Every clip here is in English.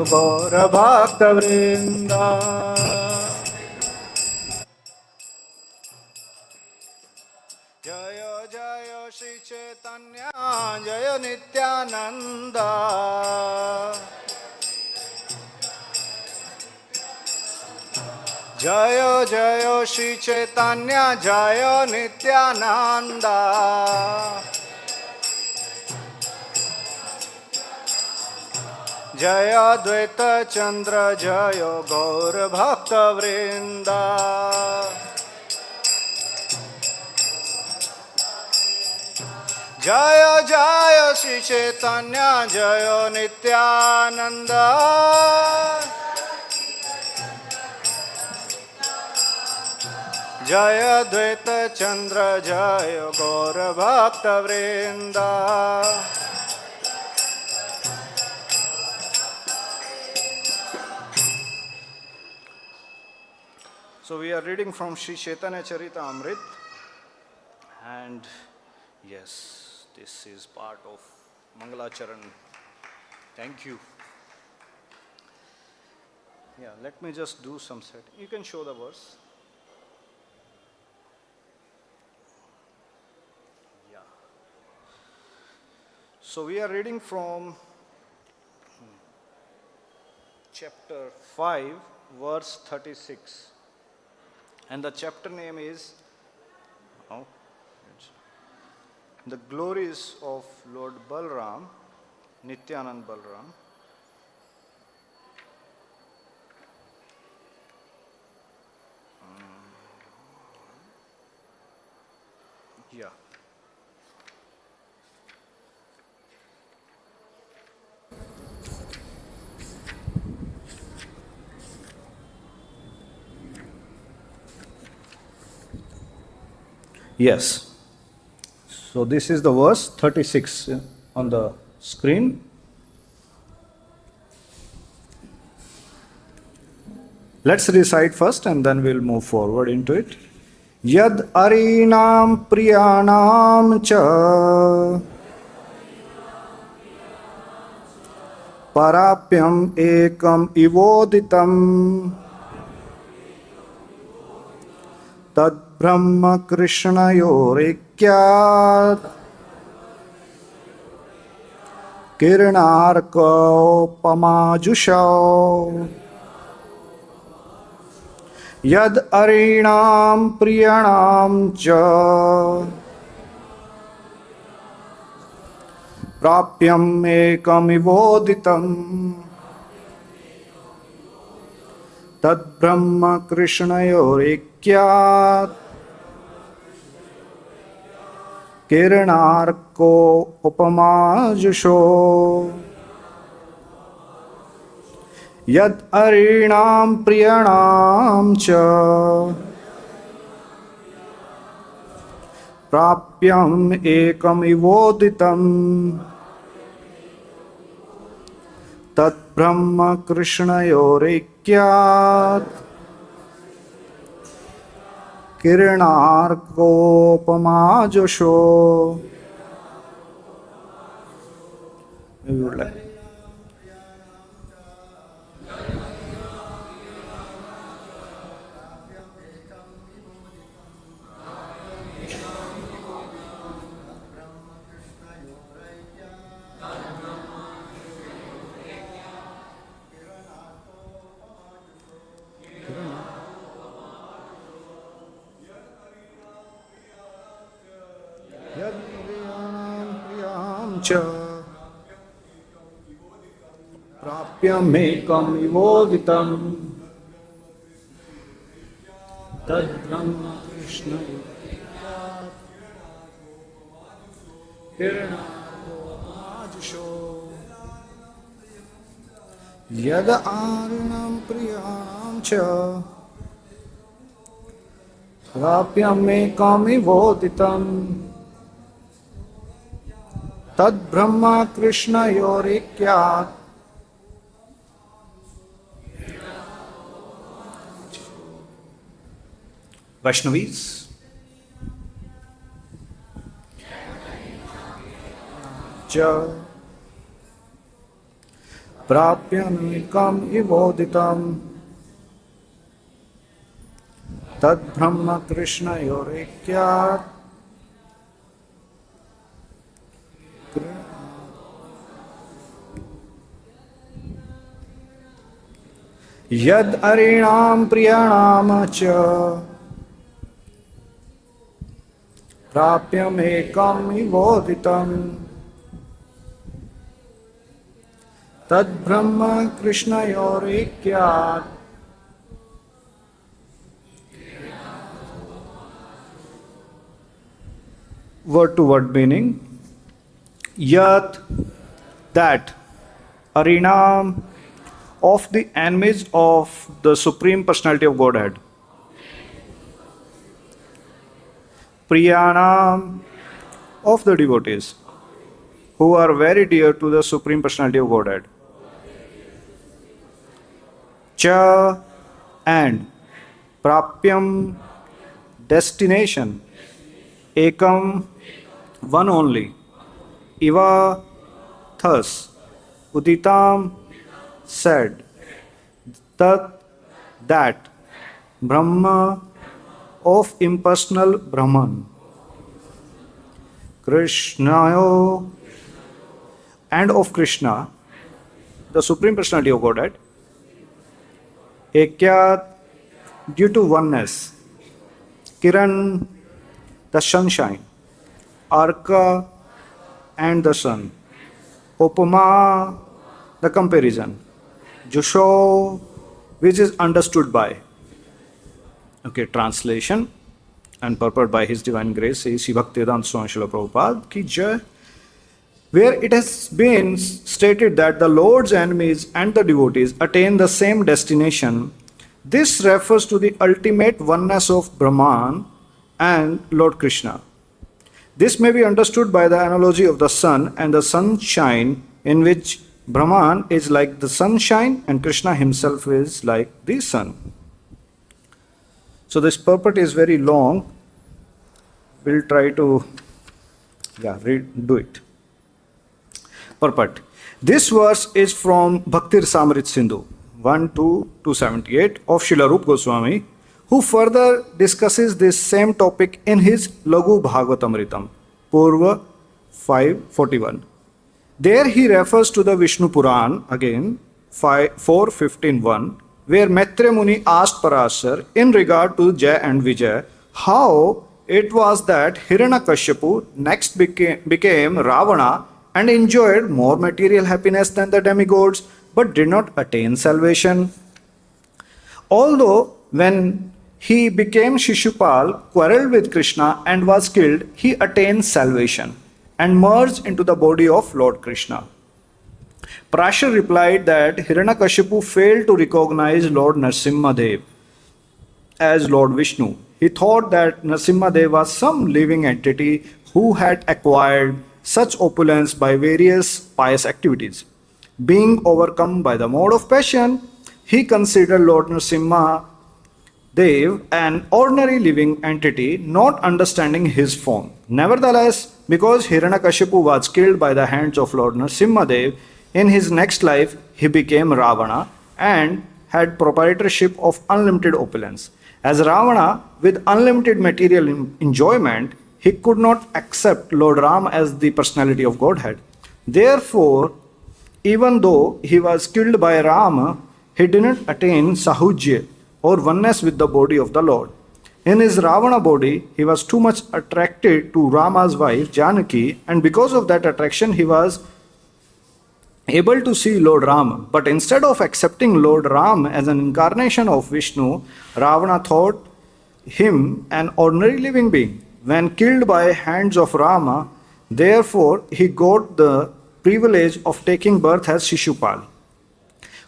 Gaura Bhakta Vrinda. Jaya Jaya Shri Chaitanya Jaya Nityananda. Jaya Jaya Shri Chaitanya Jaya Nityananda. Jaya Dvaita Chandra Jaya Gaura Bhakta Vrinda. Jaya Jaya Shri Chaitanya Jaya Nityananda. Jaya Dvaita Chandra Jaya Gaura Bhakta Vrinda. So we are reading from Sri Chaitanya Charitamrita, and yes, this is part of Mangalacharan. Thank you. Yeah, let me just do some set. You can show the verse. Yeah. So we are reading from chapter 5, verse 36. And the chapter name is The Glories of Lord Balram, Nityanand Balram. Yeah. Yes. So this is the verse 36 on the screen. Let's recite first and then we'll move forward into it. Yad arinam priyanam cha parapyam ekam ivoditam tad Brahma Krishna Yorikyat Kiranarko Pamajusho Yad Arinam Priyanam Cha Prapyam Ekam Ivoditam Tad Brahma Krishna Yorikyat Kiranarko Upamajusho Yad Arinam Priyanam Cha Prapyam Ekam Ivoditam Tat Brahma Krishna Yorikyat Kiranarkopamajosho. We would like. Prapyam ekam ivoditam tad Brahma Krishna Kiranarkopamajusho Yad Arinam Priyanam Cha Prapyam ekam ivoditam Tad Brahma Krishna Yorikyat Vaishnavis. Ja प्राप्यमेकम् इवोदितम् तद्ब्रह्म कृष्णयोरेक्यात् यद् अरीणां प्रियाणां च प्राप्यमेकम् इवोदितम् तद्ब्रह्म कृष्णयोरेक्यात् word to word meaning. Yat, that, arinam, of the enemies of the Supreme Personality of Godhead. Priyanam, of the devotees who are very dear to the Supreme Personality of Godhead. Cha, and, prapyam, destination, ekam, one only, iva, thus, uditam, said, tat, that, Brahma, of impersonal Brahman, Krishnayo, and of Krishna, the Supreme Personality of Godhead, Ekyat, due to oneness, Kiran, the sunshine, Arka, and the sun, Upama, the comparison, Jusho, which is understood by. Okay, translation and purport by His Divine Grace, Sri Bhaktivedanta Swami Srila Prabhupada ki jai, where it has been stated that the Lord's enemies and the devotees attain the same destination. This refers to the ultimate oneness of Brahman and Lord Krishna. This may be understood by the analogy of the sun and the sunshine, in which Brahman is like the sunshine and Krishna himself is like the sun. So this purport is very long. We'll try to do it. Purport. This verse is from Bhakti Rasamrit Sindhu 1-278 of Srila Rupa Goswami, who further discusses this same topic in his Lagu Bhagavatamritam, Purva 541. There he refers to the Vishnu Puran, again 4.15.1, where Maitreya Muni asked Parashar in regard to Jaya and Vijay, how it was that Hiranyakashipu next became Ravana and enjoyed more material happiness than the demigods, but did not attain salvation. Although when he became Shishupal, quarreled with Krishna and was killed, he attained salvation and merged into the body of Lord Krishna. Parashar replied that Hiranyakashipu failed to recognize Lord Narasimhadev as Lord Vishnu. He thought that Narasimhadev was some living entity who had acquired such opulence by various pious activities. Being overcome by the mode of passion, he considered Lord Narasimhadev an ordinary living entity, not understanding his form. Nevertheless, because Hiranyakashipu was killed by the hands of Lord Narasimhadev, in his next life he became Ravana and had proprietorship of unlimited opulence. As Ravana, with unlimited material enjoyment, he could not accept Lord Ram as the personality of Godhead. Therefore, even though he was killed by Rama, he did not attain Sahujya or oneness with the body of the Lord. In his Ravana body, he was too much attracted to Rama's wife Janaki, and because of that attraction, he was able to see Lord Ram. But instead of accepting Lord Ram as an incarnation of Vishnu, Ravana thought him an ordinary living being. When killed by hands of Rama, therefore he got the privilege of taking birth as Shishupal,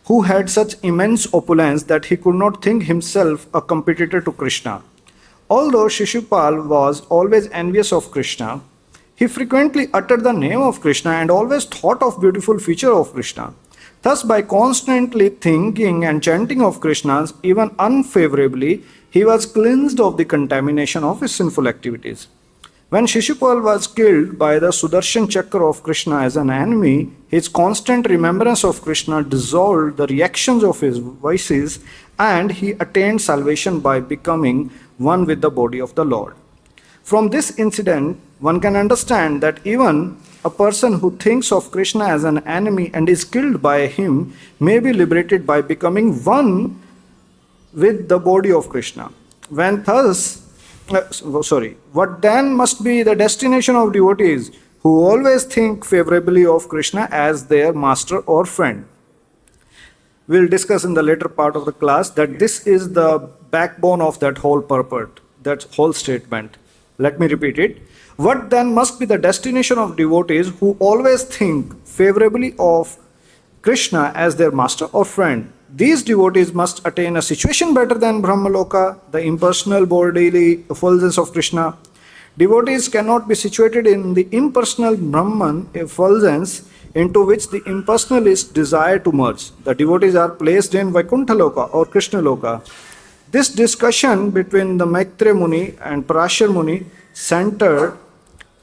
who had such immense opulence that he could not think himself a competitor to Krishna. Although Shishupal was always envious of Krishna, he frequently uttered the name of Krishna and always thought of beautiful feature of Krishna. Thus, by constantly thinking and chanting of Krishna's, even unfavorably, he was cleansed of the contamination of his sinful activities. When Shishupal was killed by the Sudarshan Chakra of Krishna as an enemy, his constant remembrance of Krishna dissolved the reactions of his vices and he attained salvation by becoming one with the body of the Lord. From this incident, one can understand that even a person who thinks of Krishna as an enemy and is killed by him may be liberated by becoming one with the body of Krishna. What then must be the destination of devotees who always think favorably of Krishna as their master or friend? We'll discuss in the later part of the class that this is the backbone of that whole purport, that whole statement. Let me repeat it. What then must be the destination of devotees who always think favorably of Krishna as their master or friend? These devotees must attain a situation better than Brahmaloka, the impersonal bodily effulgence of Krishna. Devotees cannot be situated in the impersonal Brahman effulgence into which the impersonalists desire to merge. The devotees are placed in Vaikuntha Loka or Krishna Loka. This discussion between the Maitreya Muni and Parashar Muni centered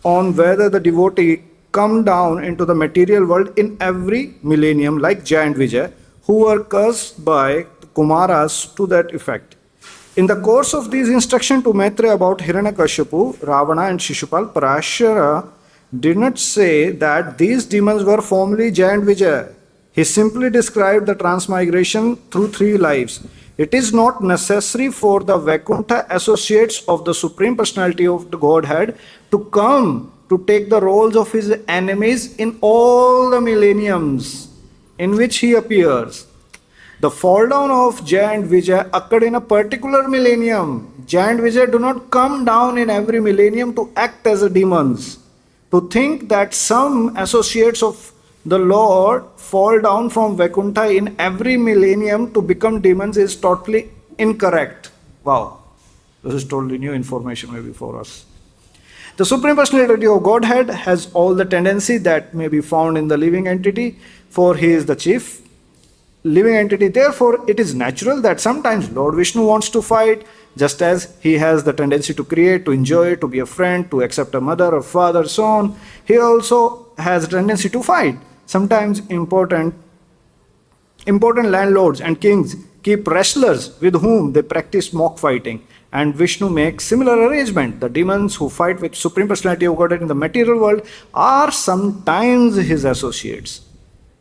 on whether the devotee come down into the material world in every millennium like Jaya and Vijay, who were cursed by Kumaras to that effect. In the course of these instructions to Maitreya about Hiranyakashipu, Ravana and Shishupal, Parashara did not say that these demons were formerly Jaya and Vijay. He simply described the transmigration through 3 lives. It is not necessary for the Vaikuntha associates of the Supreme Personality of the Godhead to come to take the roles of his enemies in all the millenniums in which he appears. The fall down of Jaya and Vijay occurred in a particular millennium. Jaya and Vijay do not come down in every millennium to act as demons. To think that some associates of the Lord fall down from Vaikuntha in every millennium to become demons is totally incorrect. Wow, this is totally new information maybe for us. The Supreme Personality of Godhead has all the tendency that may be found in the living entity, for he is the chief living entity. Therefore, it is natural that sometimes Lord Vishnu wants to fight, just as he has the tendency to create, to enjoy, to be a friend, to accept a mother or father, so on. He also has a tendency to fight. Sometimes important landlords and kings keep wrestlers with whom they practice mock fighting, and Vishnu makes similar arrangement. The demons who fight with Supreme Personality of Godhead in the material world are sometimes his associates.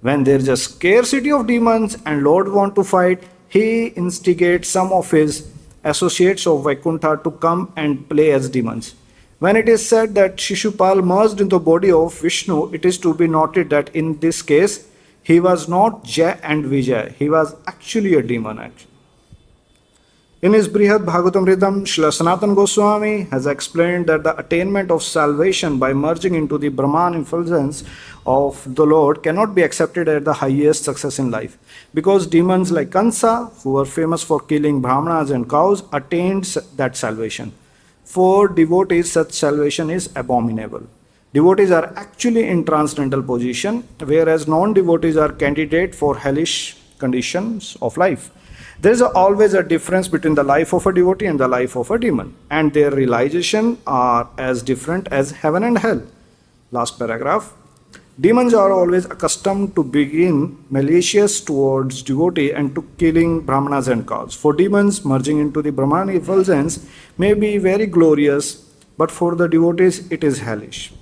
When there is a scarcity of demons and Lord want to fight, he instigates some of his associates of Vaikuntha to come and play as demons. When it is said that Shishupal merged into the body of Vishnu, it is to be noted that in this case, he was not Jaya and Vijay. He was actually a demon. In his Brihad Bhagavatamritam, Srila Sanatana Goswami has explained that the attainment of salvation by merging into the Brahman effulgence of the Lord cannot be accepted as the highest success in life, because demons like Kansa, who were famous for killing Brahmanas and cows, attained that salvation. For devotees, such salvation is abominable. Devotees are actually in transcendental position, whereas non-devotees are candidate for hellish conditions of life. There is always a difference between the life of a devotee and the life of a demon, and their realization are as different as heaven and hell. Last paragraph. Demons are always accustomed to begin malicious towards devotee and to killing brahmanas and cows. For demons, merging into the Brahman effulgence may be very glorious, but for the devotees it is hellish.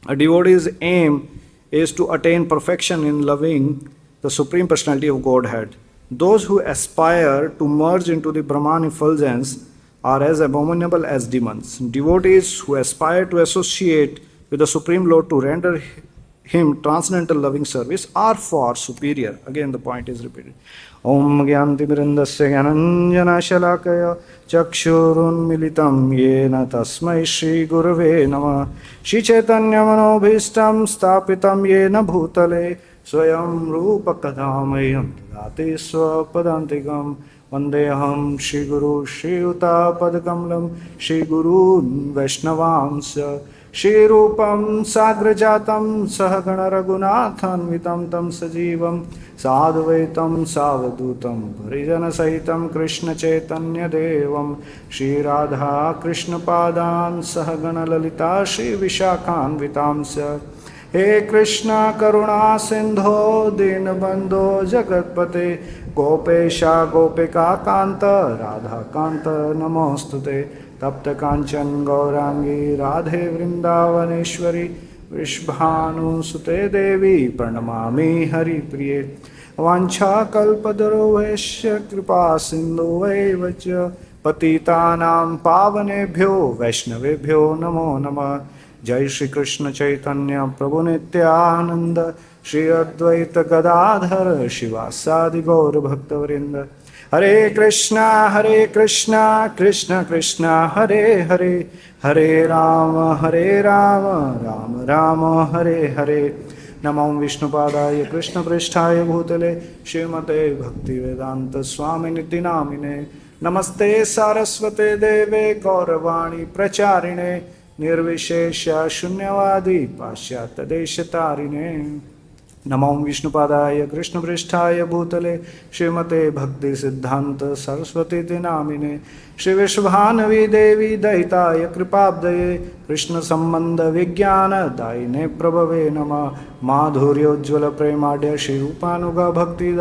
A devotee's aim is to attain perfection in loving the Supreme Personality of Godhead. Those who aspire to merge into the Brahman effulgence are as abominable as demons. Devotees who aspire to associate with the Supreme Lord to render him transcendental loving service are far superior. Again the point is repeated. Om Gyanti Mirindasya Gyananjana Shalakaya Chakshurun Militam Yena Tasmai Shri Gurave Nama Shri Chaitanya Manobhistam Stapitam Yena Bhutale Swayam Rupa Kadamayam Dati Swapadantikam Vandeham Shri Guru Shri Yuta Padakamalam Shri Gurun Vaishnavamsa Shri Rupam Sagrajatam Sahagana Raghunathanvitam Tam Sajivam Sadvaitam Savadutam Parijana Sahitam Krishna Chaitanya Devam Shri Radha Krishna Padan Sahagana Lalita Shri Vishakhanvitamsa He Krishna Karuna Sindho Dinabandho Jagatpate Gopesha Gopika Kanta Radha Kanta Namostute Tapta Kanchan Gaurangi Radhe Vrindavaneshwari Vishbhanu Sute Devi Pranamami Hari Priye Vancha Kalpadaro Vaishya Kripa Sindhu Vacha Patitanam Pavanebhyo Vaishnavebhyo Namo Namah Jai Shri Krishna Chaitanya Prabhu Nityananda Shri Advaita Gadadhar Shivasadi Gaur Bhakta Vrinda Hare Krishna Krishna Krishna Hare Hare Hare Rama Rama Rama Hare Hare Namam Vishnupadaya Krishna Pristhaya Bhutale Srimate Bhaktivedanta Swami Niti Namine Namaste Saraswate Deve Gauravani Pracharine Nirvishesha Shunyavadi Pashyata Deshatarine Namam Vishnupadaya Krishna Pristhaya Bhutale Srimate Bhakti Siddhanta Saraswati Namine Shri Vishvanavi Devi Daitaya Kripabdaye Krishna Sambandha Vijnana Daine Prabhave Nama Madhurya Ujjvala Premadya Shri Rupanuga Bhakti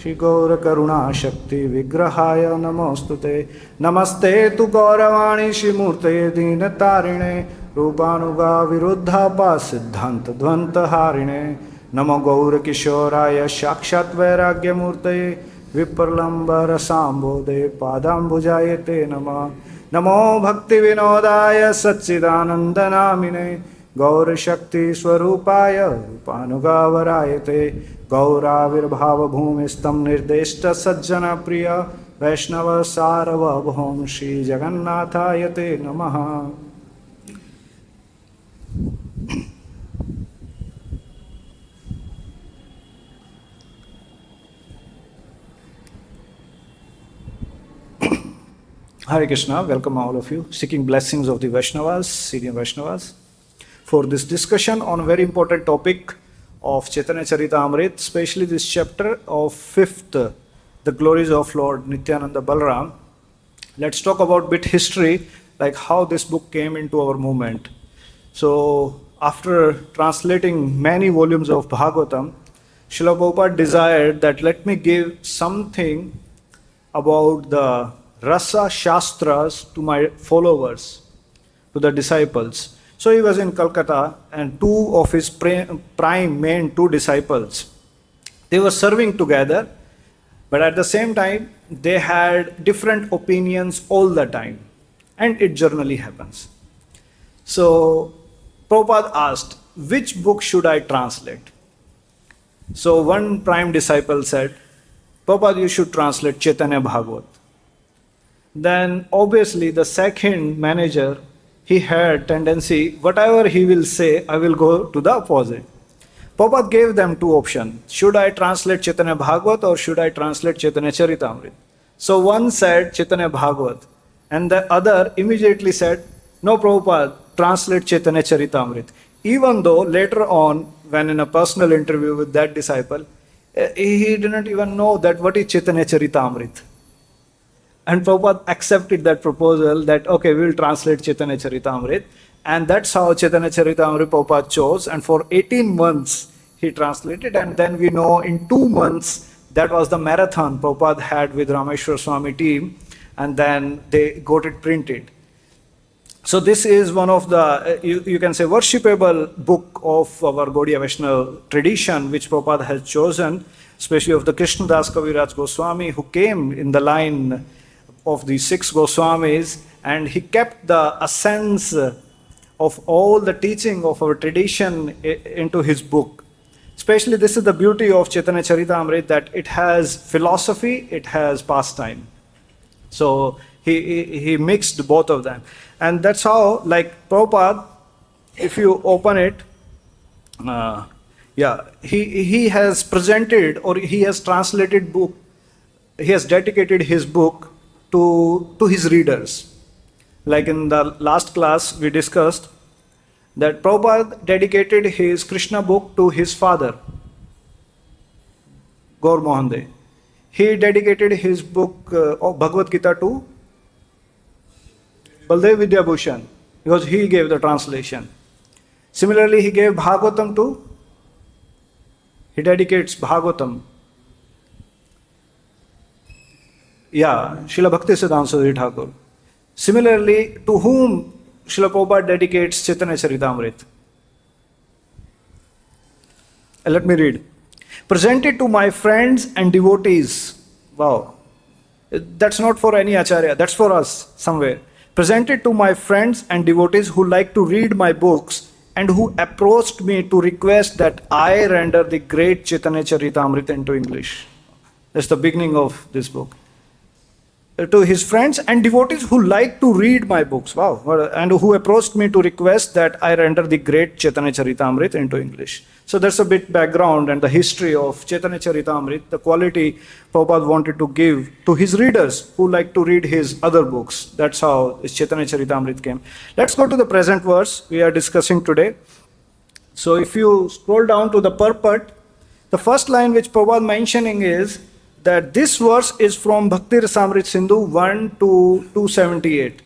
Shri Gaura Karuna Shakti Vigrahaya Namostute Namaste Tu Gauravani Shri Murtaye Dinatarine Rupanuga Viruddha Siddhanta Dvanta Harine Namo Gaura Kishoraya Shakshat Vairagya Murtaye Vipralambara Sambode Padambujayate Nama Namo Bhakti Vinodaya Satchidananda Namine Gaura Shakti Swarupaya Rupanuga Varayate Gaura Virbhava Bhumistam Nirdeshta Sajjana Priya Vaishnava Sarava Bhom Shri Jagannathayate Namaha. Hare Krishna, welcome all of you, seeking blessings of the Vaishnavas, senior Vaishnavas, for this discussion on a very important topic of Chaitanya Charitamrita, especially this chapter of 5th, the glories of Lord Nityananda Balaram. Let's talk about bit history, like how this book came into our movement. So, after translating many volumes of Bhagavatam, Srila Prabhupada desired that let me give something about the Rasa Shastras to my followers, to the disciples. So he was in Calcutta, and two of his prime main two disciples, they were serving together, but at the same time they had different opinions all the time, and it generally happens. So Prabhupada asked, which book should I translate? So one prime disciple said, Prabhupada, you should translate Chaitanya Bhagavat. Then obviously the second manager, he had tendency, whatever he will say, I will go to the opposite. Prabhupada gave them two options. Should I translate Chaitanya Bhagavat or should I translate Chaitanya Charitamrita? So one said Chaitanya Bhagavat, and the other immediately said, no Prabhupada, translate Chaitanya Charitamrita. Even though later on, when in a personal interview with that disciple, he didn't even know that what is Chaitanya Charitamrita. And Prabhupada accepted that proposal that, okay, we will translate Chaitanya Charitamrita. And that's how Chaitanya Charitamrita Prabhupada chose. And for 18 months, he translated. And then we know in 2 months, that was the marathon Prabhupada had with Rameshwar Swami team. And then they got it printed. So this is one of the, you can say, worshipable book of our Gaudiya Vaishnava tradition, which Prabhupada has chosen, especially of the Krishnadas Kaviraj Goswami, who came in the line of the 6 Goswamis, and he kept the essence of all the teaching of our tradition into his book. Especially this is the beauty of Chaitanya Charitamrita, that it has philosophy, it has pastime. So he mixed both of them. And that's how, like Prabhupada, if you open it, he has presented or he has translated book he has dedicated his book to his readers. Like in the last class we discussed that Prabhupada dedicated his Krishna book to his father, Gaur Mohan De. He dedicated his book of Bhagavad Gita to Baldev Vidyabhushan because he gave the translation. Similarly, he gave Bhagavatam to, he dedicates Bhagavatam. Yeah, Srila Bhaktisiddhanta Saraswati Thakur. Similarly, to whom Srila Prabhupada dedicates Chaitanya Charitamrita? Let me read. Presented to my friends and devotees. Wow. That's not for any acharya, that's for us somewhere. Presented to my friends and devotees who like to read my books and who approached me to request that I render the great Chaitanya Charitamrita into English. That's the beginning of this book. To his friends and devotees who like to read my books. Wow. And who approached me to request that I render the great Chaitanya Charitamrita into English. So that's a bit background and the history of Chaitanya Charitamrita, the quality Prabhupada wanted to give to his readers who like to read his other books. That's how this Chaitanya Charitamrita came. Let's go to the present verse we are discussing today. So if you scroll down to the purport, the first line which Prabhupada mentioning is that this verse is from Bhakti Rasamrita Sindhu 1 to 278.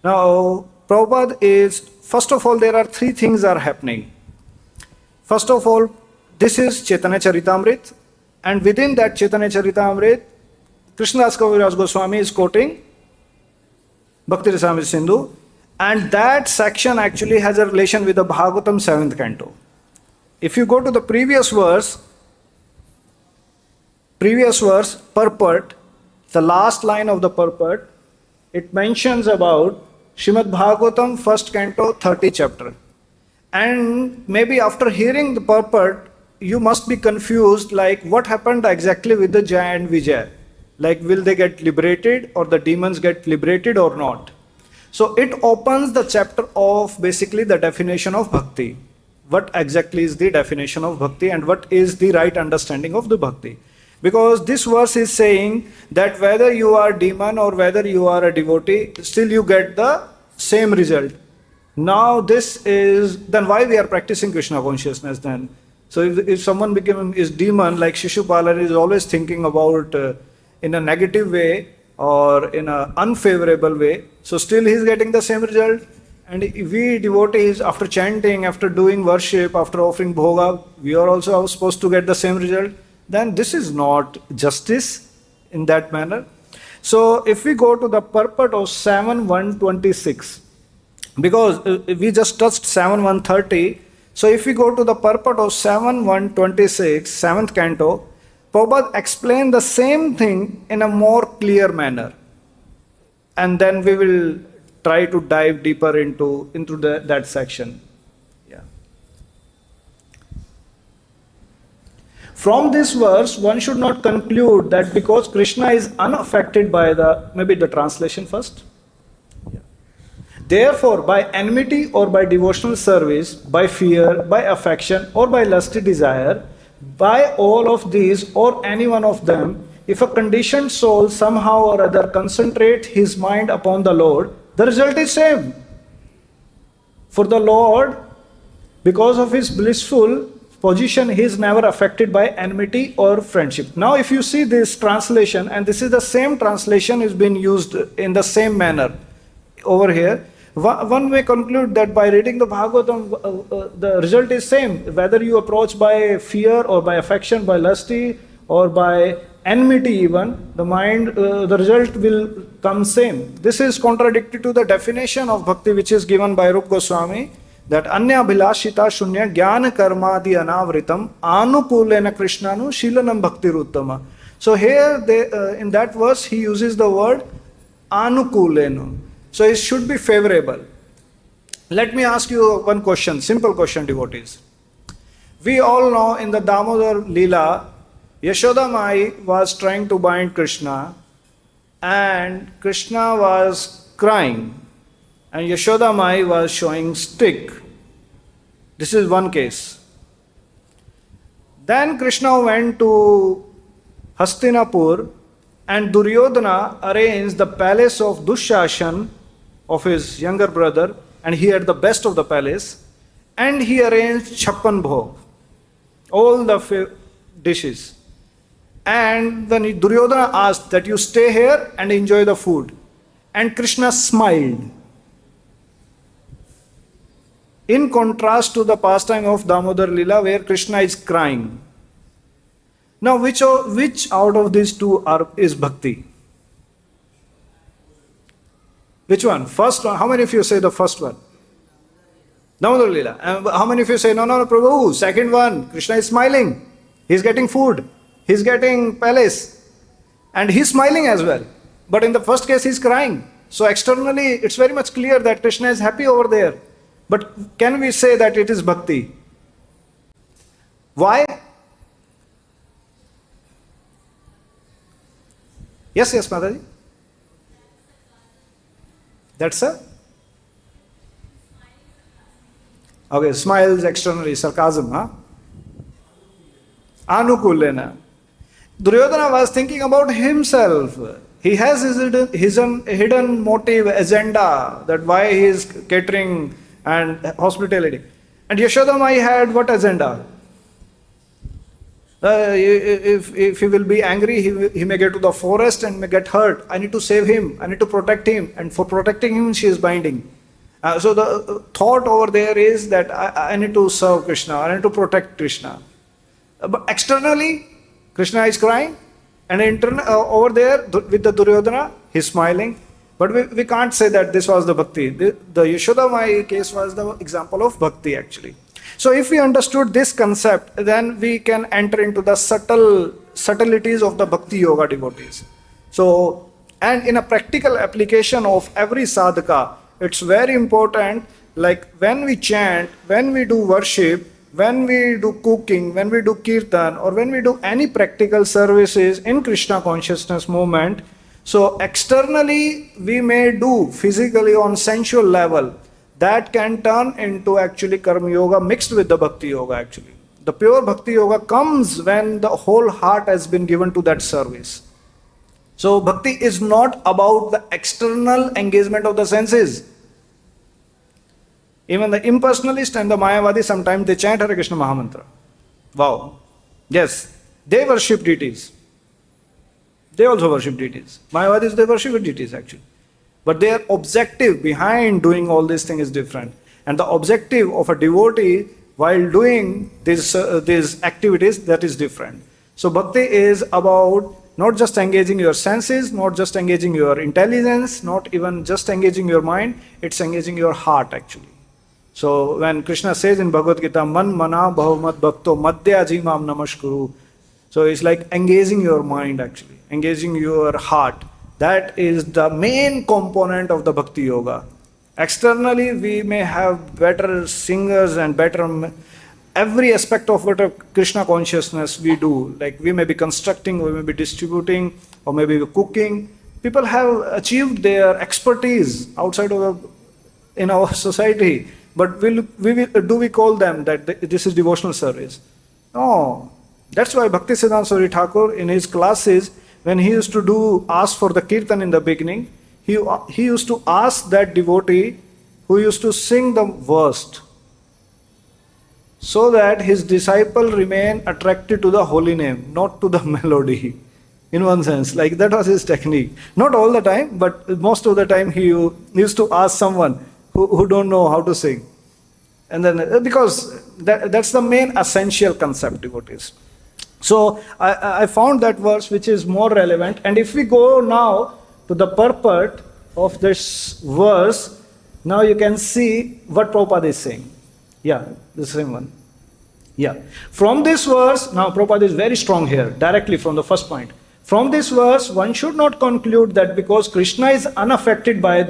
Now, Prabhupada is, first of all, there are three things are happening. First of all, this is Chaitanya Charitamrita, and within that Chaitanya Charitamrita, Krishnadas Kaviraj Goswami is quoting Bhakti Rasamrita Sindhu, and that section actually has a relation with the Bhagavatam 7th canto. If you go to the previous verse, purport, the last line of the purport, it mentions about Srimad Bhagavatam 1st canto 30 chapter. And maybe after hearing the purport, you must be confused like what happened exactly with the Jaya and Vijay. Like will they get liberated or the demons get liberated or not? So it opens the chapter of basically the definition of bhakti. What exactly is the definition of bhakti and what is the right understanding of the bhakti? Because this verse is saying that whether you are demon or whether you are a devotee, still you get the same result. Now this is, then why we are practicing Krishna consciousness then? So if someone is demon, like Shishupala is always thinking about in a negative way or in an unfavorable way, so still he is getting the same result. And if we devotees, after chanting, after doing worship, after offering bhoga, we are also supposed to get the same result. Then this is not justice in that manner. So if we go to the purport of 7.126, because we just touched 7.130, so if we go to the purport of 7.126, 7th canto, Prabhupada explained the same thing in a more clear manner. And then we will try to dive deeper into that section. From this verse, one should not conclude that because Krishna is unaffected by maybe the translation first. Therefore, by enmity or by devotional service, by fear, by affection or by lusty desire, by all of these or any one of them, if a conditioned soul somehow or other concentrate his mind upon the Lord, the result is same. For the Lord, because of his blissful position, he is never affected by enmity or friendship. Now if you see this translation, and this is the same translation is being used in the same manner over here, one may conclude that by reading the Bhagavatam, the result is same. Whether you approach by fear or by affection, by lusty or by enmity even, the mind, the result will come same. This is contradictory to the definition of bhakti which is given by Rupa Goswami, that anya bhilashita shunya jnana karmadi anavritam anukulena krishnanu shilanam bhakti ruttama. So here in that verse he uses the word anukulena. So it should be favorable. Let me ask you one question, simple question, devotees. We all know in the Ādi-līlā, Yashoda Mai was trying to bind Krishna and Krishna was crying and Yashoda Mai was showing stick. This is one case. Then Krishna went to Hastinapur And Duryodhana arranged the palace of Dushashan, of his younger brother, and he had the best of the palace, and he arranged Chappan Bhog, all the dishes. And then Duryodhana asked that you stay here and enjoy the food. And Krishna smiled. In contrast to the pastime of Damodar Lila, where Krishna is crying. Now, which out of these two is bhakti? Which one? First one. How many of you say the first one? Damodar Lila. And how many of you say, no, Prabhu, second one, Krishna is smiling. He's getting food. He's getting palace. And he's smiling as well. But in the first case, he's crying. So externally, it's very much clear that Krishna is happy over there. But can we say that it is bhakti? Why? Yes, Mataji. That's a? Okay, smiles externally, sarcasm, huh? Anukulena. Duryodhana was thinking about himself. He has his hidden motive, agenda, that why he is catering and hospitality. And Yashoda Mai had what agenda? If he will be angry, he may get to the forest and may get hurt. I need to save him. I need to protect him. And for protecting him, she is binding. So the thought over there is that I need to serve Krishna. I need to protect Krishna. But externally, Krishna is crying. And over there, with the Duryodhana, he's smiling. But we can't say that this was the bhakti. The Yashoda Mai case was the example of bhakti actually. So if we understood this concept, then we can enter into the subtleties of the bhakti yoga devotees. So, and in a practical application of every sadhaka, it's very important, like when we chant, when we do worship, when we do cooking, when we do kirtan, or when we do any practical services in Krishna consciousness movement, so externally we may do physically on sensual level, that can turn into actually karma yoga mixed with the bhakti yoga actually. The pure bhakti yoga comes when the whole heart has been given to that service. So bhakti is not about the external engagement of the senses. Even the impersonalist and the Mayavadi, sometimes they chant Hare Krishna Mahamantra. Wow. Yes, they worship deities. They also worship deities. Mayavadis, they worship deities actually. But their objective behind doing all these things is different. And the objective of a devotee while doing these activities, that is different. So bhakti is about not just engaging your senses, not just engaging your intelligence, not even just engaging your mind, it's engaging your heart actually. So when Krishna says in Bhagavad Gita, Man mana bhavat bhakto madhya jimam namaskuru. So it's like engaging your mind actually, engaging your heart. That is the main component of the bhakti yoga. Externally, we may have better singers and better every aspect of what a Krishna consciousness we do. Like we may be constructing, we may be distributing, or maybe cooking. People have achieved their expertise outside of in our society. But do we call them that this is devotional service? No. That's why Bhaktisiddhanta Saraswati Thakur in his classes, when he used to ask for the kirtan in the beginning, he used to ask that devotee who used to sing the verse so that his disciple remain attracted to the holy name, not to the melody. In one sense, like that was his technique. Not all the time, but most of the time he used to ask someone who don't know how to sing. And then, because that's the main essential concept, devotees. So I found that verse which is more relevant. And if we go now to the purport of this verse, now you can see what Prabhupada is saying. Yeah, the same one. Yeah. From this verse, now Prabhupada is very strong here, directly from the first point. From this verse, one should not conclude that because Krishna is unaffected by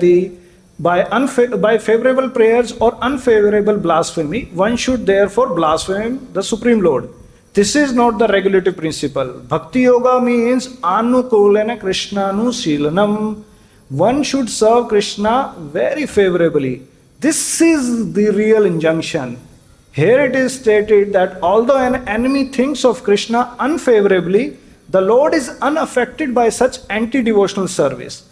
favorable prayers or unfavorable blasphemy, one should therefore blaspheme the Supreme Lord. This is not the regulative principle. Bhakti Yoga means anukulena Krishnanu Silanam. One should serve Krishna very favorably. This is the real injunction. Here it is stated that although an enemy thinks of Krishna unfavorably, The Lord is unaffected by such anti-devotional service.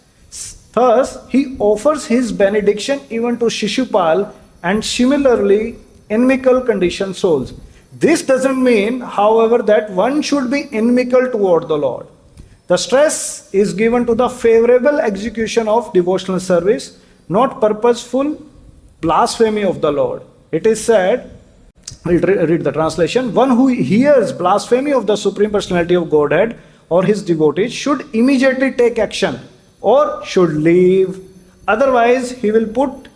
Thus, he offers his benediction even to Shishupal and similarly inimical conditioned souls. This doesn't mean, however, that one should be inimical toward the Lord. The stress is given to the favorable execution of devotional service, not purposeful blasphemy of the Lord. It is said, we'll read the translation, one who hears blasphemy of the Supreme Personality of Godhead or his devotees should immediately take action or should leave. Otherwise, he will put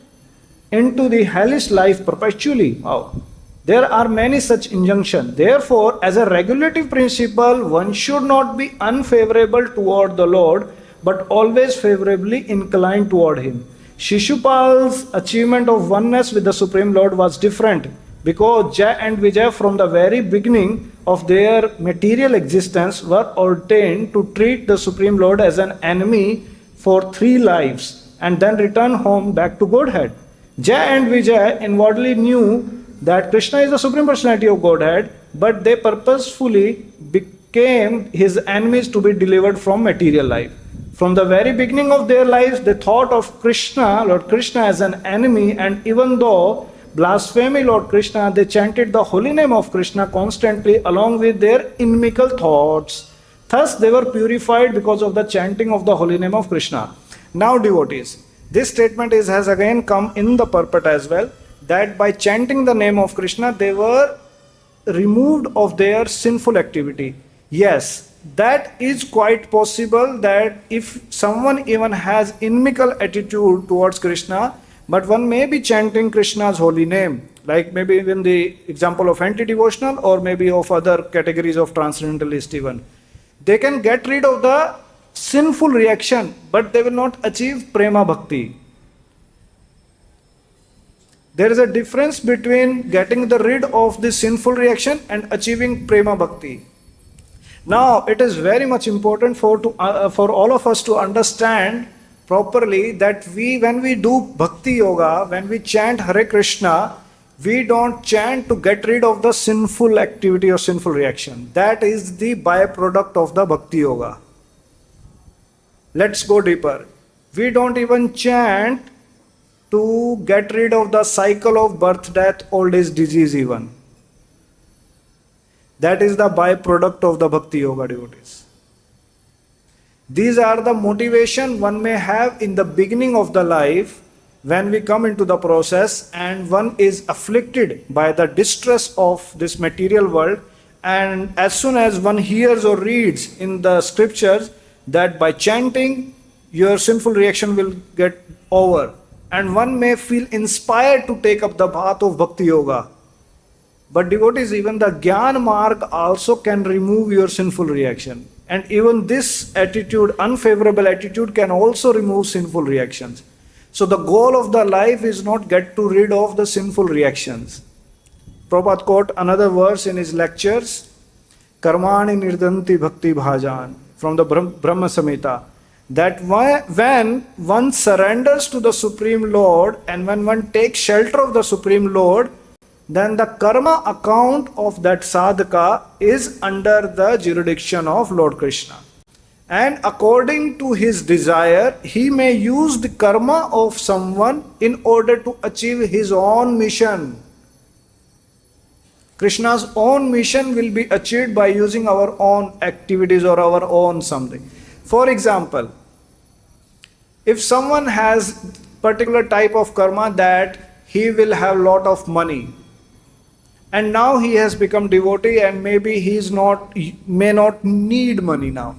into the hellish life perpetually. Wow. There are many such injunctions. Therefore, as a regulative principle, one should not be unfavorable toward the Lord, but always favorably inclined toward him. Shishupal's achievement of oneness with the Supreme Lord was different because Jay and Vijay from the very beginning of their material existence were ordained to treat the Supreme Lord as an enemy for 3 lives and then return home back to Godhead. Jay and Vijay inwardly knew that Krishna is the Supreme Personality of Godhead, but they purposefully became his enemies to be delivered from material life. From the very beginning of their lives, they thought of Krishna, Lord Krishna, as an enemy, and even though blasphemy Lord Krishna, they chanted the holy name of Krishna constantly along with their inimical thoughts. Thus, they were purified because of the chanting of the holy name of Krishna. Now, devotees, this statement has again come in the purport as well, that by chanting the name of Krishna, they were removed of their sinful activity. Yes, that is quite possible that if someone even has inimical attitude towards Krishna, but one may be chanting Krishna's holy name, like maybe even the example of anti-devotional or maybe of other categories of transcendentalist even. They can get rid of the sinful reaction, but they will not achieve prema bhakti. There is a difference between getting rid of the sinful reaction and achieving prema bhakti. Now, it is very much important for all of us to understand properly that when we do bhakti yoga, when we chant Hare Krishna, we don't chant to get rid of the sinful activity or sinful reaction. That is the byproduct of the bhakti yoga. Let's go deeper. We don't even chant to get rid of the cycle of birth, death, old age, disease even. That is the byproduct of the bhakti yoga, devotees. These are the motivation one may have in the beginning of the life when we come into the process and one is afflicted by the distress of this material world, and as soon as one hears or reads in the scriptures that by chanting your sinful reaction will get over, and one may feel inspired to take up the path of bhakti yoga. But devotees, even the Gyan Marg also can remove your sinful reaction. And even this attitude, unfavorable attitude, can also remove sinful reactions. So the goal of the life is not get rid of the sinful reactions. Prabhupada quote another verse in his lectures, Karmani nirdanti bhakti bhajan, from the Brahma Samhita, that when one surrenders to the Supreme Lord and when one takes shelter of the Supreme Lord, then the karma account of that sadhaka is under the jurisdiction of Lord Krishna. And according to his desire, he may use the karma of someone in order to achieve his own mission. Krishna's own mission will be achieved by using our own activities or our own something. For example, if someone has particular type of karma that he will have lot of money, and now he has become devotee and maybe may not need money now.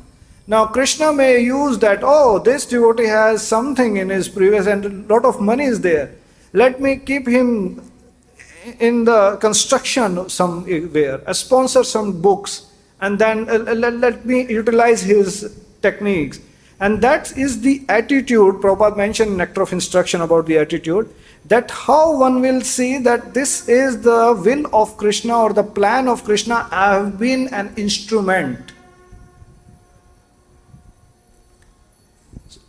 Now Krishna may use that, oh, this devotee has something in his previous and a lot of money is there. Let me keep him in the construction somewhere, sponsor some books, and then let me utilize his techniques. And that is the attitude. Prabhupada mentioned in Nectar of Instruction about the attitude, that how one will see that this is the will of Krishna or the plan of Krishna. I have been an instrument.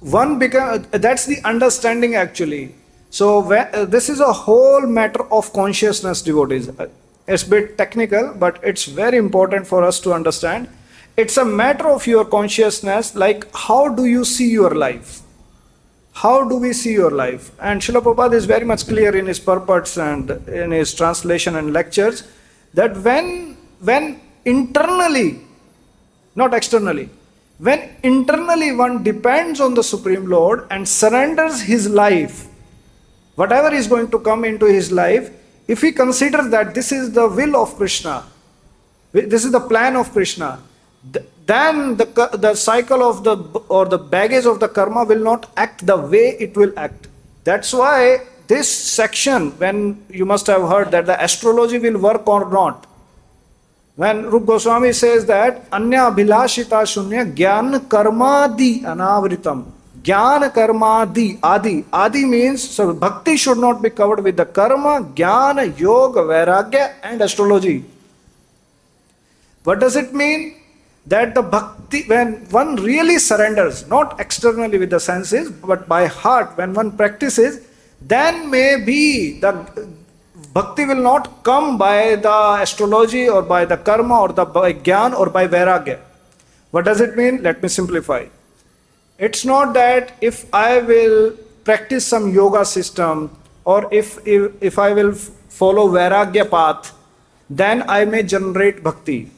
That's the understanding actually. So this is a whole matter of consciousness, devotees. It's a bit technical, but it's very important for us to understand. it's a matter of your consciousness, like how do you see your life? How do we see your life? And Srila Prabhupada is very much clear in his purports and in his translation and lectures that when internally, not externally, when internally one depends on the Supreme Lord and surrenders his life, whatever is going to come into his life, if he considers that this is the will of Krishna, this is the plan of Krishna, then the cycle of the baggage of the karma will not act the way it will act. That's why this section, when you must have heard that the astrology will work or not, when Rupa Goswami says that Anya Abhilashita Shunya Gyan Karmadi Anavritam. Gyan Karmadi Adi. Adi means, so bhakti should not be covered with the karma, Jnana, Yoga, Vairagya and astrology. What does it mean? That the bhakti, when one really surrenders, not externally with the senses, but by heart, when one practices, then maybe the bhakti will not come by the astrology or by the karma or by jnana or by vairagya. What does it mean? Let me simplify. It's not that if I will practice some yoga system or if I will follow vairagya path, then I may generate bhakti.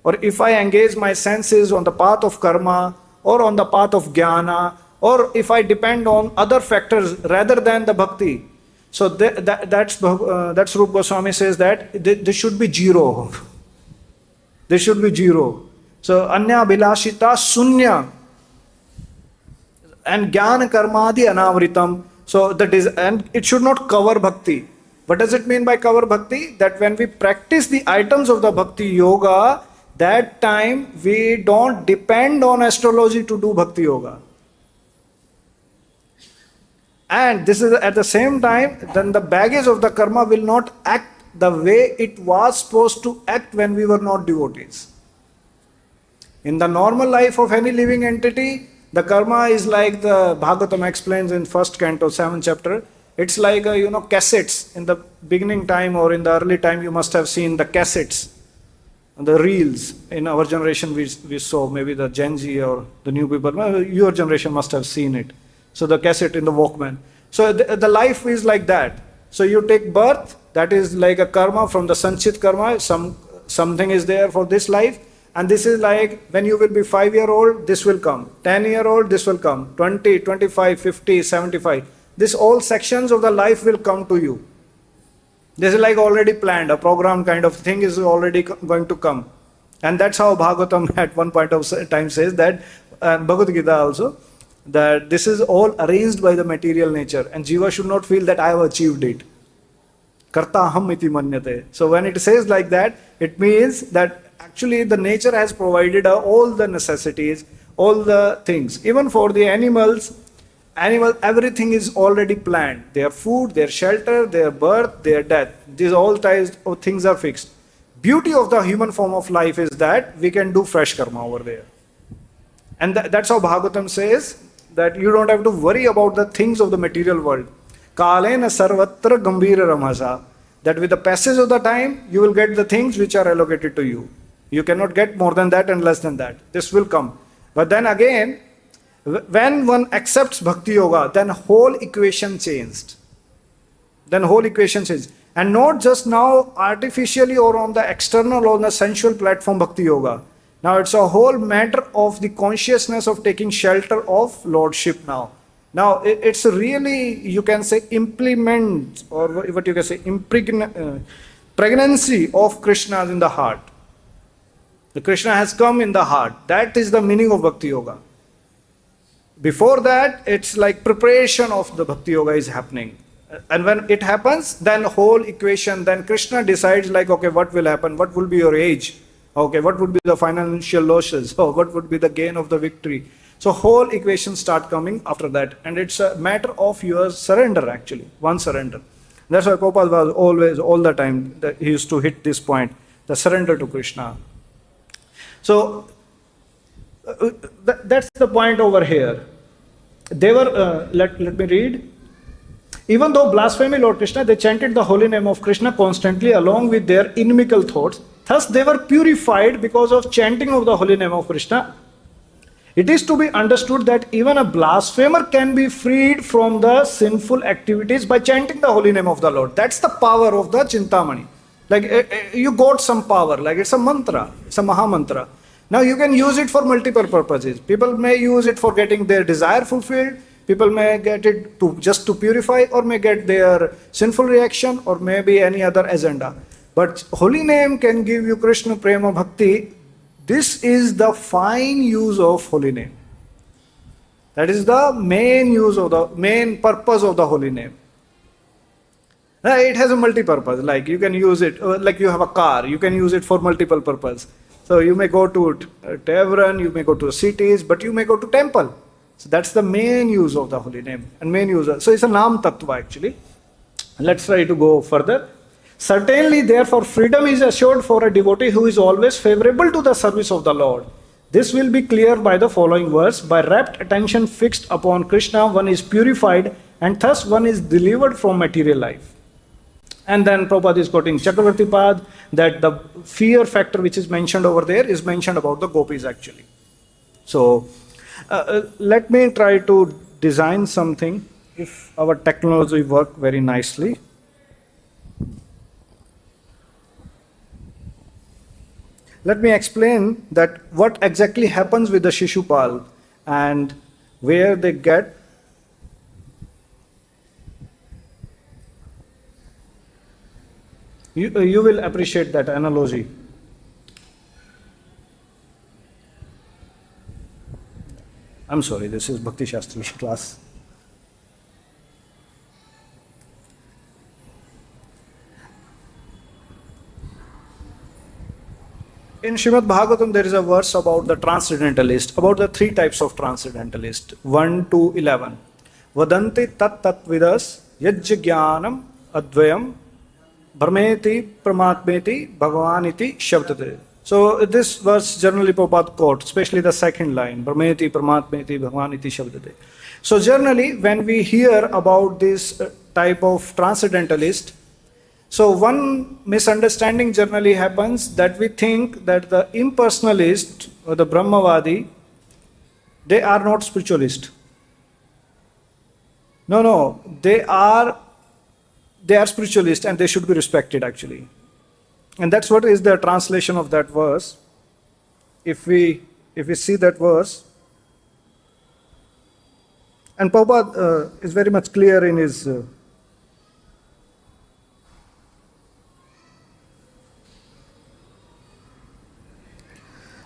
Or if I engage my senses on the path of karma or on the path of jnana, or if I depend on other factors rather than the bhakti. So that's Rupa Goswami says that this should be zero. This should be zero. So Anya Bilashita Sunya and Jnana Karmadi Anavritam. So that is, and it should not cover bhakti. What does it mean by cover bhakti? That when we practice the items of the bhakti yoga, that time we don't depend on astrology to do bhakti yoga. And this is at the same time, then the baggage of the karma will not act the way it was supposed to act when we were not devotees. In the normal life of any living entity, the karma is like the Bhagavatam explains in 1st canto, 7th chapter. It's like, cassettes. In the beginning time or in the early time, you must have seen the cassettes. The reels. In our generation we saw, maybe the Gen Z or the new people, your generation must have seen it. So the cassette in the Walkman. So the life is like that. So you take birth, that is like a karma from the Sanchit karma, something is there for this life, and this is like when you will be 5-year-old, this will come, 10-year-old, this will come, 20, 25, 50, 75. This all sections of the life will come to you. This is like already planned, a program kind of thing is already going to come. And that's how Bhagavatam at one point of time says that, and Bhagavad Gita also, that this is all arranged by the material nature and Jiva should not feel that I have achieved it. Karta aham iti manyate. So when it says like that, it means that actually the nature has provided all the necessities, all the things. Even for the animals, everything is already planned. Their food, their shelter, their birth, their death. These all things are fixed. Beauty of the human form of life is that we can do fresh karma over there. And that's how Bhagavatam says that you don't have to worry about the things of the material world. Kalena sarvatra gambhira ramasa. That with the passage of the time, you will get the things which are allocated to you. You cannot get more than that and less than that. This will come. But then again, when one accepts Bhakti Yoga, then whole equation changed. And not just now artificially or on the external or on the sensual platform Bhakti Yoga. Now it's a whole matter of the consciousness of taking shelter of Lordship now. Now it's really, you can say, implement, or what you can say, pregnancy of Krishna in the heart. The Krishna has come in the heart. That is the meaning of Bhakti Yoga. Before that, it's like preparation of the Bhakti Yoga is happening. And when it happens, then whole equation, then Krishna decides like, okay, what will happen? What will be your age? Okay, what would be the financial losses? Oh, what would be the gain of the victory? So whole equations start coming after that. And it's a matter of your surrender actually, one surrender. That's why Prabhupada was always, all the time, that he used to hit this point, the surrender to Krishna. So that's the point over here. They were, let me read. Even though blasphemy Lord Krishna, they chanted the holy name of Krishna constantly along with their inimical thoughts. Thus they were purified because of chanting of the holy name of Krishna. It is to be understood that even a blasphemer can be freed from the sinful activities by chanting the holy name of the Lord. That's the power of the Chintamani. Like you got some power, like it's a mantra, it's a Maha Mantra. Now you can use it for multiple purposes. People may use it for getting their desire fulfilled. People may get it to just to purify, or may get their sinful reaction, or maybe any other agenda. But holy name can give you Krishna Prema Bhakti. This is the fine use of holy name. That is the main use of the main purpose of the holy name. It has a multi-purpose. Like you can use it, like you have a car, you can use it for multiple purpose. So you may go to tavern, you may go to cities, but you may go to temple. So that's the main use of the holy name and main use. So it's a Nam Tattva actually. Let's try to go further. Certainly, therefore, freedom is assured for a devotee who is always favorable to the service of the Lord. This will be clear by the following verse. By rapt attention fixed upon Krishna, one is purified, and thus one is delivered from material life. And then Prabhupada is quoting Chakravarti Pad, that the fear factor which is mentioned over there is mentioned about the gopis actually. So, let me try to design something if our technology work very nicely. Let me explain that what exactly happens with the Shishupal and where they get. You will appreciate that analogy. I'm sorry, this is Bhakti Shastri class. In Srimad Bhagavatam, there is a verse about the transcendentalist, about the three types of transcendentalist, 1 to 11. Vadanti tat tat vidas yajja jnanam advayam brahmeti pramatmeti bhagavaniti shabdate. So this verse generally Prabhupada quote, especially the second line, brahmeti pramatmeti bhagavaniti shabdate. So generally when we hear about this type of transcendentalist, so one misunderstanding generally happens that we think that the impersonalist or the Brahmavadi, they are not spiritualist. No, they are spiritualist and they should be respected actually. And that's what is the translation of that verse. If we see that verse, and Prabhupada is very much clear in his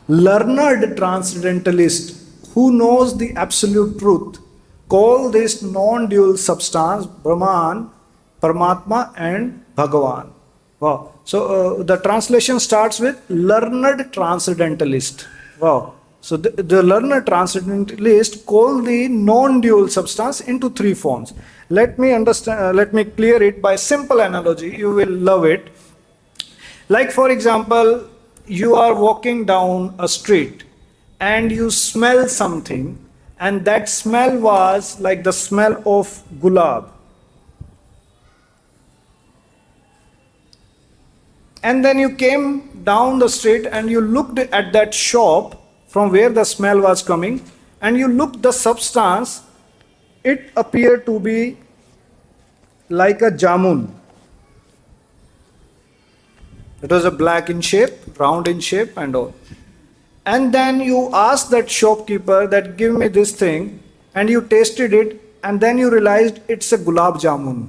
learned transcendentalist who knows the absolute truth call this non-dual substance Brahman, Paramatma and Bhagavan. Wow. So the translation starts with learned transcendentalist. Wow. So the learned transcendentalist call the non-dual substance into three forms. Let me clear it by simple analogy. You will love it. Like for example, you are walking down a street and you smell something, and that smell was like the smell of gulab. And then you came down the street and you looked at that shop from where the smell was coming, and you looked the substance, it appeared to be like a jamun. It was a black in shape, round in shape and all. And then you asked that shopkeeper that give me this thing, and you tasted it, and then you realized it's a gulab jamun.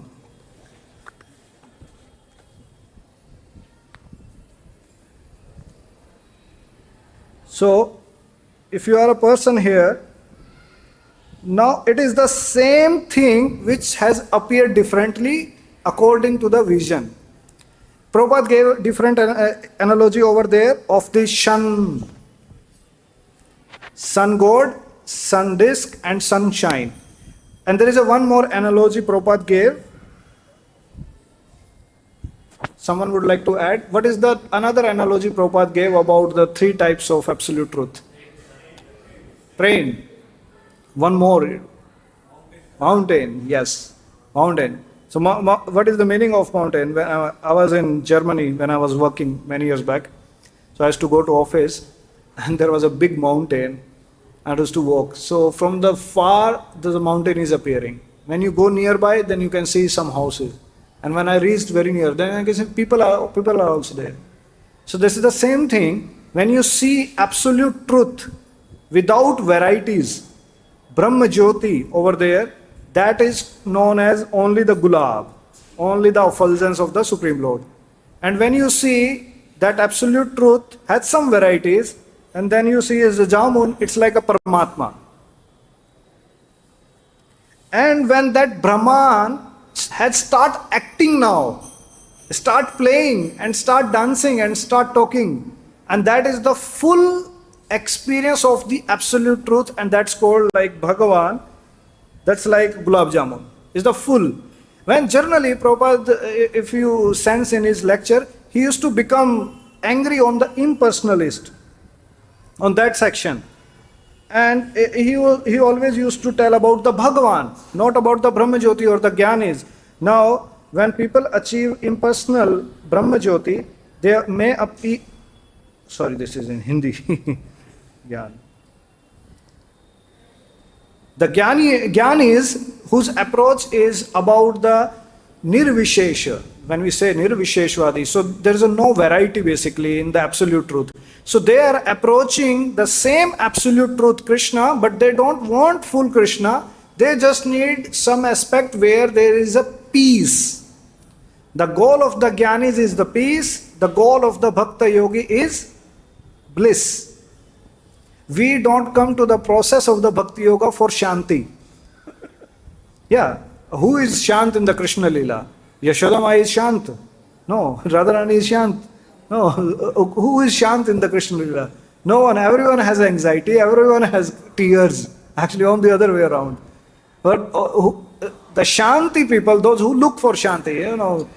So, if you are a person here, now it is the same thing which has appeared differently according to the vision. Prabhupada gave a different analogy over there of the sun god, sun disk and sunshine. And there is one more analogy Prabhupada gave. Someone would like to add? What is the another analogy Prabhupada gave about the three types of absolute truth? Train. One more. Mountain. Yes. Mountain. So what is the meaning of mountain? When I was in Germany when I was working many years back. So I used to go to office and there was a big mountain. I used to walk. So from the far, the mountain is appearing. When you go nearby, then you can see some houses. And when I reached very near, then I can see people are also there. So this is the same thing. When you see absolute truth without varieties, Brahma Jyoti over there, that is known as only the gulab, only the effulgence of the Supreme Lord. And when you see that absolute truth has some varieties, and then you see as a jamun, it's like a Paramatma. And when that Brahman had start acting now, start playing and start dancing and start talking, and that is the full experience of the absolute truth, and that's called like Bhagavan, that's like Gulab Jamun, is the full. When generally Prabhupada, if you sense in his lecture, he used to become angry on the impersonalist, on that section. And he always used to tell about the Bhagavan, not about the Brahma Jyoti or the Gyanis. Now, when people achieve impersonal Brahma Jyoti, they may appear, sorry, this is in Hindi. Gyan. The Gyanis, whose approach is about the Nirvishesha. When we say Nirvisheshwadi, so there is no variety basically in the absolute truth. So they are approaching the same absolute truth, Krishna, but they don't want full Krishna. They just need some aspect where there is a peace. The goal of the Gyanis is the peace. The goal of the Bhakta Yogi is bliss. We don't come to the process of the Bhakti Yoga for Shanti. Yeah, who is Shant in the Krishna Lila? Yashodama is Shant. No, Radharani is Shant. No, who is Shant in the Krishna Lila? No one, everyone has anxiety, everyone has tears. Actually, on the other way around. But the Shanti people, those who look for Shanti,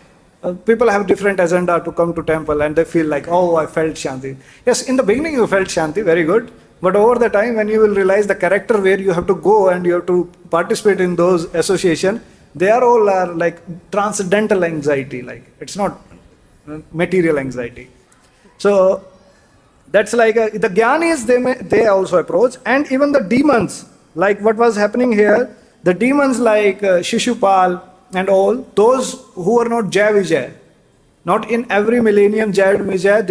people have different agenda to come to temple and they feel like, oh, I felt Shanti. Yes, in the beginning you felt Shanti, very good. But over the time, when you will realize the character where you have to go and you have to participate in those association, they are like transcendental anxiety, like it's not material anxiety. So that's like the Gyanis, they also approach, and even the demons, like what was happening here, the demons like Shishupal and all, those who are not Jai Vijay, not in every millennium Jai Vijay,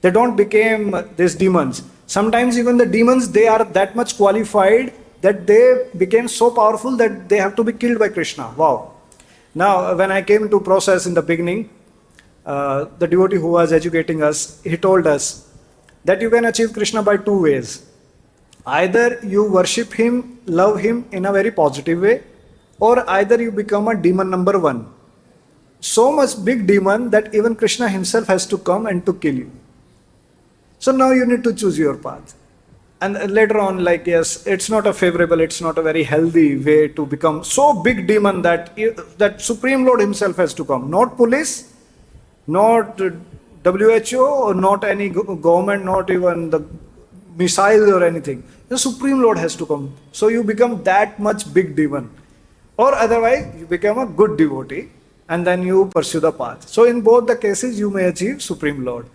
they don't become these demons. Sometimes even the demons, they are that much qualified that they became so powerful that they have to be killed by Krishna. Wow. Now, when I came to process in the beginning, the devotee who was educating us, he told us that you can achieve Krishna by two ways. Either you worship him, love him in a very positive way, or either you become a demon number one. So much big demon that even Krishna himself has to come and to kill you. So now you need to choose your path. And later on, like, yes, it's not a favorable, it's not a very healthy way to become so big demon that Supreme Lord himself has to come. Not police, not WHO, or not any government, not even the missiles or anything. The Supreme Lord has to come. So you become that much big demon. Or otherwise, you become a good devotee and then you pursue the path. So in both the cases, you may achieve Supreme Lord.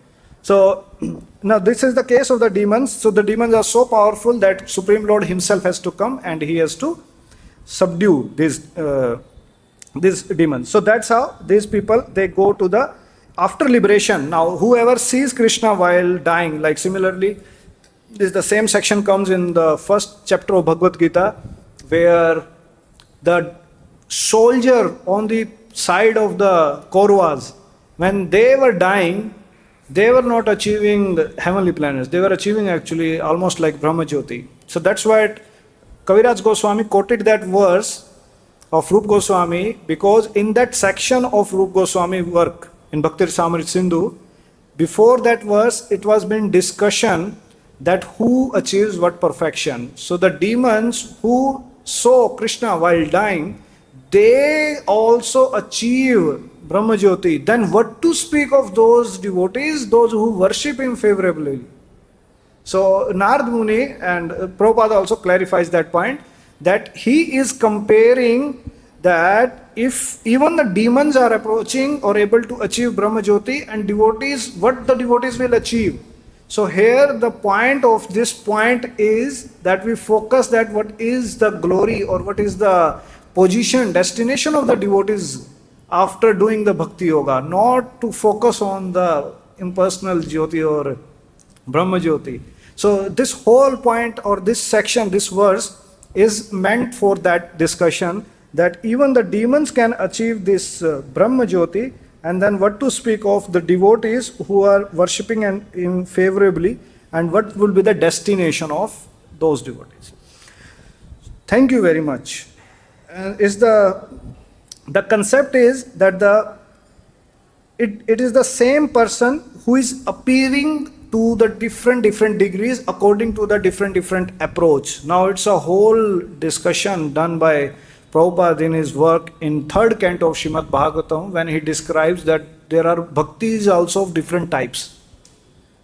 So now this is the case of the demons. So the demons are so powerful that Supreme Lord himself has to come and he has to subdue these demons. So that's how these people, they go to the after liberation. Now whoever sees Krishna while dying, like similarly, this the same section comes in the first chapter of Bhagavad Gita, where the soldier on the side of the Kauravas, when they were dying, they were not achieving the heavenly planets. They were achieving actually almost like Brahma Jyoti. So that's why Kaviraj Goswami quoted that verse of Rupa Goswami, because in that section of Rupa Goswami work in Bhakti Rasamrita Sindhu, before that verse, it was been discussion that who achieves what perfection. So the demons who saw Krishna while dying, they also achieve Brahma Jyoti. Then what to speak of those devotees, those who worship him favorably? So Narad Muni, and Prabhupada also clarifies that point, that he is comparing that if even the demons are approaching or able to achieve Brahma Jyoti, and devotees, what the devotees will achieve. So here the point of this point is that we focus that what is the glory or what is the position, destination of the devotees after doing the Bhakti Yoga, not to focus on the impersonal Jyoti or Brahma Jyoti. So this whole point or this section, this verse is meant for that discussion, that even the demons can achieve this Brahma Jyoti, and then what to speak of the devotees who are worshipping and in favorably, and what will be the destination of those devotees. Thank you very much. The concept is that it is the same person who is appearing to the different degrees according to the different approach. Now it's a whole discussion done by Prabhupada in his work in third canto of Srimad Bhagavatam, when he describes that there are bhaktis also of different types.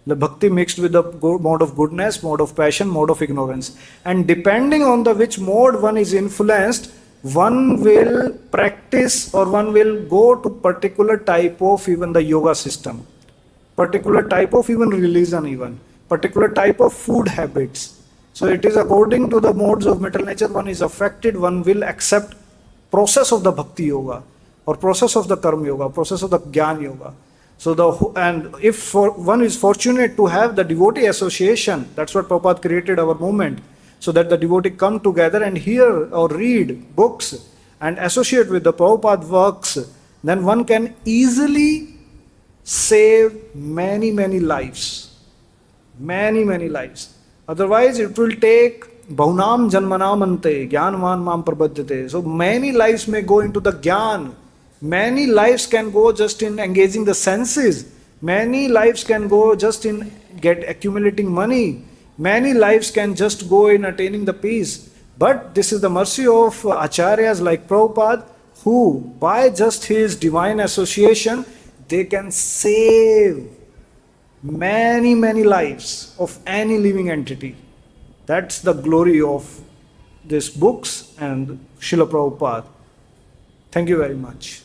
The bhakti mixed with the mode of goodness, mode of passion, mode of ignorance. And depending on the which mode one is influenced, one will practice or one will go to particular type of even the yoga system, particular type of even religion, even particular type of food habits. So it is according to the modes of material nature one is affected, one will accept process of the Bhakti Yoga or process of the Karma Yoga, process of the Jnana Yoga. So and if one is fortunate to have the devotee association, that's what Prabhupada created our movement, so that the devotee come together and hear or read books and associate with the Prabhupada works, then one can easily save many lives. Many lives. Otherwise, it will take Bhaunam Janmanamante, Jnanvan Mam Prabhadyate. So many lives may go into the Jnana. Many lives can go just in engaging the senses. Many lives can go just in accumulating money. Many lives can just go in attaining the peace. But this is the mercy of Acharyas like Prabhupada, who by just his divine association, they can save many lives of any living entity. That's the glory of these books and Srila Prabhupada. Thank you very much.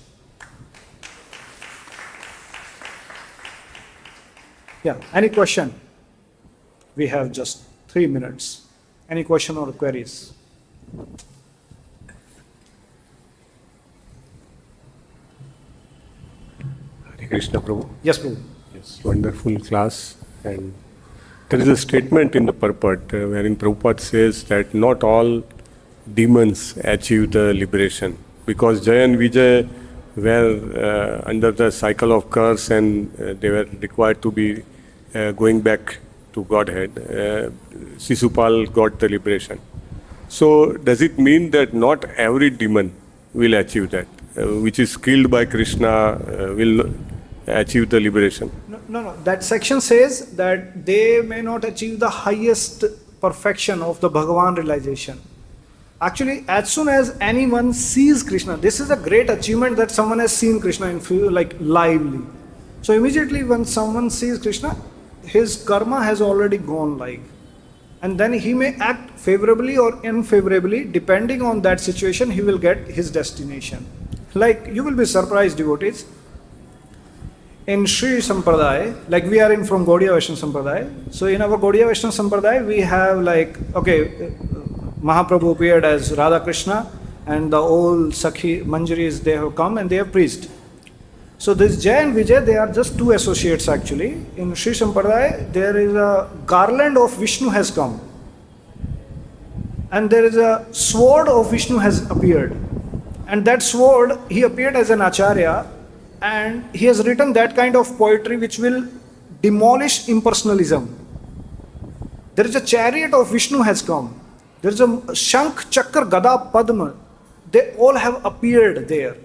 Yeah, any question? We have just 3 minutes. Any question or queries? Hare Krishna Prabhu. Yes, Prabhu. Yes, wonderful class. And there is a statement in the purport wherein Prabhupada says that not all demons achieve the liberation, because Jaya and Vijay were under the cycle of curse and they were required to be going back to Godhead. Sisupal got the liberation. So does it mean that not every demon will achieve that, which is killed by Krishna will achieve the liberation? No. That section says that they may not achieve the highest perfection of the Bhagavan realization. Actually, as soon as anyone sees Krishna, this is a great achievement that someone has seen Krishna in like lively. So immediately when someone sees Krishna, his karma has already gone like. And then he may act favorably or unfavorably, depending on that situation, he will get his destination. Like, you will be surprised, devotees. In Sri Sampradaya, like we are from Gaudiya Vaishnava Sampradaya. So in our Gaudiya Vaishnava Sampradaya, we have Mahaprabhu appeared as Radha Krishna, and the old Sakhi Manjaris, they have come and they have preached. So this Jay and Vijay, they are just two associates actually. In Sri Sampradaya, there is a garland of Vishnu has come. And there is a sword of Vishnu has appeared. And that sword, he appeared as an Acharya, and he has written that kind of poetry which will demolish impersonalism. There is a chariot of Vishnu has come. There is a Shankh, Chakra, Gada, Padma. They all have appeared there.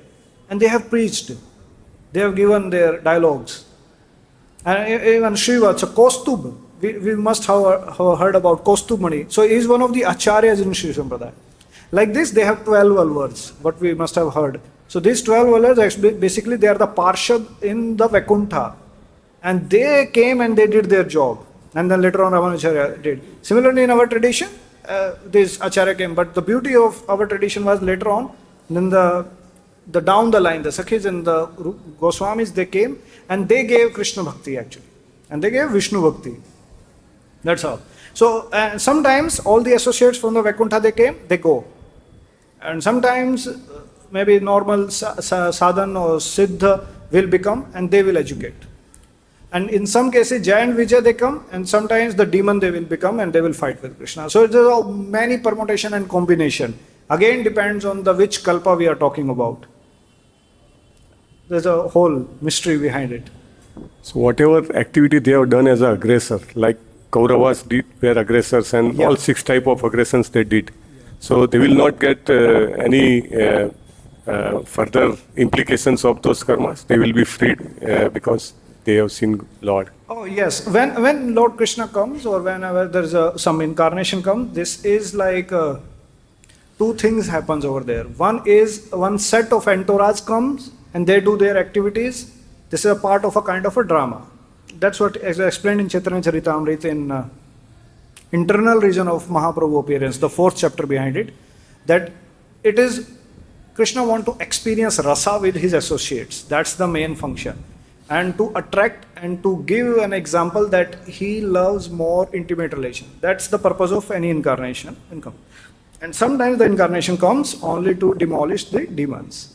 And they have preached. They have given their dialogues. And even Shiva, it's a Kostub. We must have heard about Kostub Mani. So he is one of the Acharyas in Sri Sampradaya. Like this, they have 12 words, what we must have heard. So these 12 words, basically they are the Parshad in the Vaikuntha. And they came and they did their job. And then later on Ramanacharya did. Similarly in our tradition, this Acharya came. But the beauty of our tradition was later on, Then the down the line, the Sakhis and the Goswamis, they came and they gave Krishna Bhakti actually. And they gave Vishnu Bhakti. That's all. So sometimes all the associates from the Vaikuntha, they came, they go. And sometimes maybe normal sadhan or siddha will become and they will educate. And in some cases, Jaya and Vijay, they come, and sometimes the demon they will become and they will fight with Krishna. So there are many permutation and combination. Again, depends on the which kalpa we are talking about. There's a whole mystery behind it. So whatever activity they have done as an aggressor, like Kauravas were aggressors, and all 6 type of aggressions they did. So they will not get any further implications of those karmas. They will be freed because they have seen Lord. Oh yes, when Lord Krishna comes or whenever there is some incarnation comes, this is like 2 things happens over there. One is one set of entourage comes and they do their activities. This is a part of a kind of a drama. That's what is explained in Chaitanya Charitamrita in internal region of Mahaprabhu appearance, the 4th chapter behind it, that it is Krishna want to experience rasa with his associates. That's the main function. And to attract and to give an example that he loves more intimate relation. That's the purpose of any incarnation. And sometimes the incarnation comes only to demolish the demons,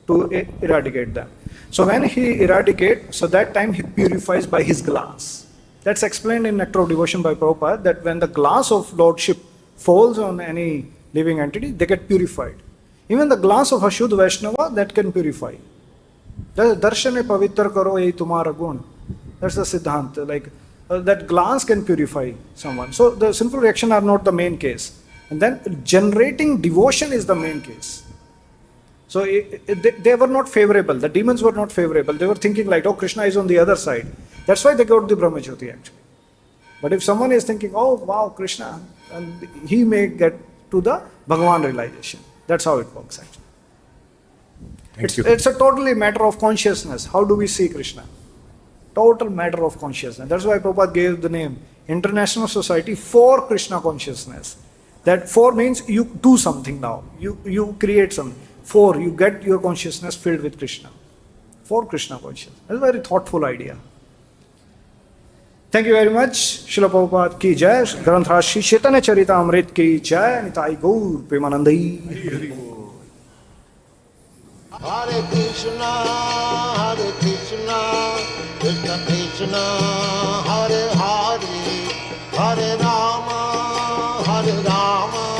to eradicate them. So when he eradicates, so that time he purifies by his glass. That's explained in Nectar of Devotion by Prabhupada, that when the glass of Lordship falls on any living entity, they get purified. Even the glass of a Shuddha Vaishnava, that can purify. Darshane pavitra karo ei tumhara gun. That's the Siddhanta. Like that glass can purify someone. So the sinful reaction are not the main case. And then generating devotion is the main case. So they were not favorable. The demons were not favorable. They were thinking like, oh, Krishna is on the other side. That's why they got the Brahmajyoti actually. But if someone is thinking, oh wow, Krishna, and he may get to the Bhagavan realization. That's how it works actually. It's a totally matter of consciousness. How do we see Krishna? Total matter of consciousness. That's why Prabhupada gave the name International Society for Krishna Consciousness. That for means you do something now. You create something. For, you get your consciousness filled with Krishna. For Krishna consciousness. That's a very thoughtful idea. Thank you very much. Srila Prabhupada ki jai. Granthra Shri Chaitanya Charitamrita ki jai. Nitai Gaur Premanandai. Hare Krishna, Krishna Krishna, Hare Hare, Hare Rama, Hare Rama.